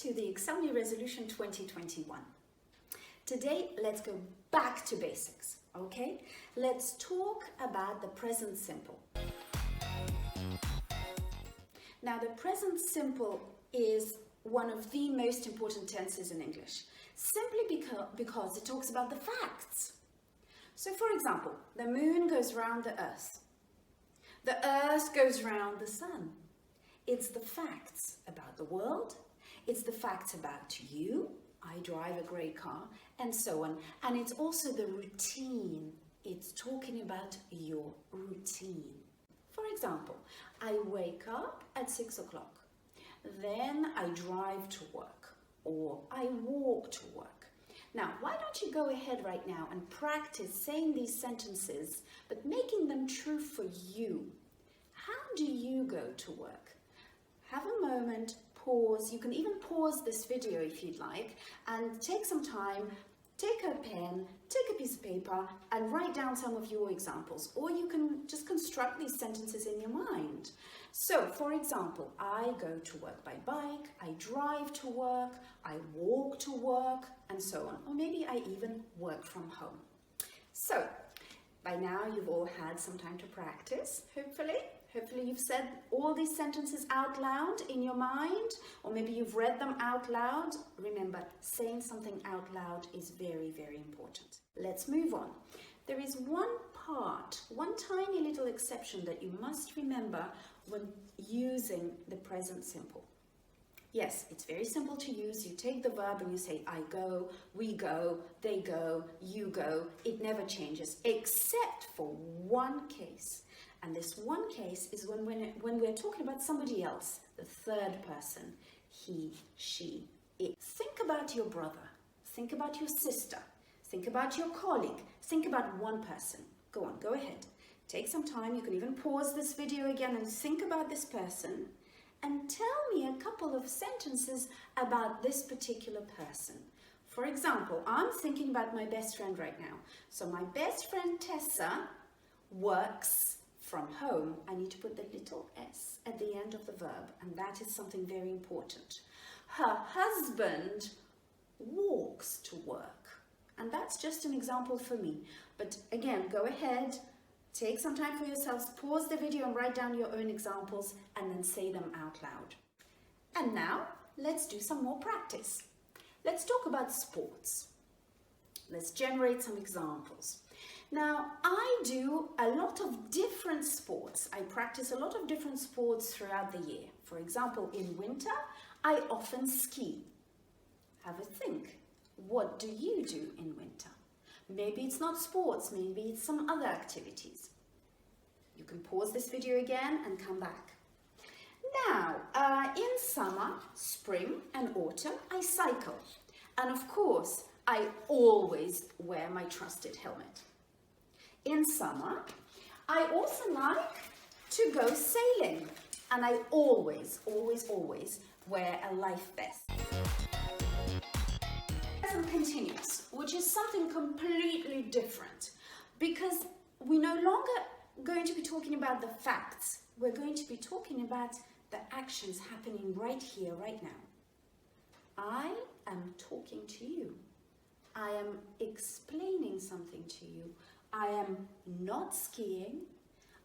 to the Excel New Resolution 2021. Today, let's go back to basics, okay? Let's talk about the present simple. Now, the present simple is one of the most important tenses in English, simply because it talks about the facts. So, for example, the moon goes round the earth. The earth goes round the sun. It's the facts about the world. It's the facts about you. I drive a great car, and so on. And it's also the routine. It's talking about your routine. For example, I wake up at 6 o'clock. Then I drive to work, or I walk to work. Now, why don't you go ahead right now and practice saying these sentences, but making them true for you. How do you go to work? Have a moment, pause. You can even pause this video if you'd like, and take some time, take a pen, take a piece of paper, and write down some of your examples. Or you can just construct these sentences in your mind. So, for example, I go to work by bike, I drive to work, I walk to work, and so on. Or maybe I even work from home. So, by now you've all had some time to practice, hopefully. Hopefully you've said all these sentences out loud in your mind, or maybe you've read them out loud. Remember, saying something out loud is very, very important. Let's move on. There is one tiny little exception that you must remember when using the present simple. Yes, it's very simple to use. You take the verb and you say, I go, we go, they go, you go. It never changes, except for one case. And this one case is when we're talking about somebody else, the third person, he, she, it. Think about your brother, think about your sister, think about your colleague, think about one person. Go on, go ahead. Take some time, you can even pause this video again and think about this person and tell me a couple of sentences about this particular person. For example, I'm thinking about my best friend right now. So my best friend Tessa works from home. I need to put the little s at the end of the verb, and that is something very important. Her husband walks to work, and that's just an example for me. But again, go ahead, take some time for yourselves, pause the video and write down your own examples, and then say them out loud. And now, let's do some more practice. Let's talk about sports. Let's generate some examples. Now, I do a lot of different sports. I practice a lot of different sports throughout the year. For example, in winter, I often ski. Have a think. What do you do in winter? Maybe it's not sports, maybe it's some other activities. You can pause this video again and come back. Now, in summer, spring and autumn, I cycle. And of course, I always wear my trusted helmet. In summer, I also like to go sailing, and I always wear a life vest. Present continuous, which is something completely different, because we're no longer going to be talking about the facts. We're going to be talking about the actions happening right here, right now. I am talking to you. I am explaining something to you. I am not skiing,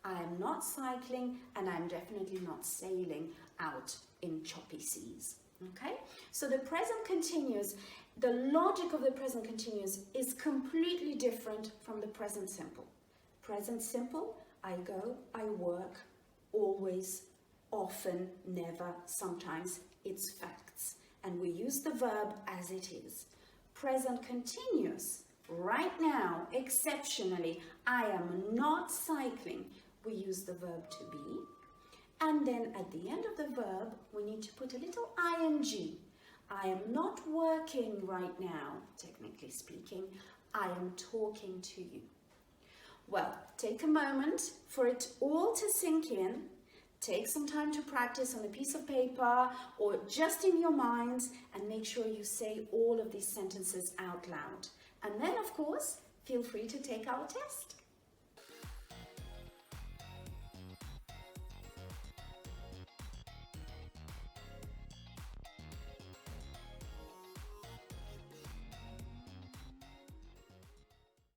I am not cycling, and I'm definitely not sailing out in choppy seas. Okay? So the present continuous, the logic of the present continuous is completely different from the present simple. Present simple, I go, I work, always, often, never, sometimes, it's facts. And we use the verb as it is. Present continuous, right now, exceptionally, I am not cycling. We use the verb to be. And then at the end of the verb, we need to put a little ing. I am not working right now, technically speaking. I am talking to you. Well, take a moment for it all to sink in. Take some time to practice on a piece of paper or just in your minds, and make sure you say all of these sentences out loud. And then, of course, feel free to take our test.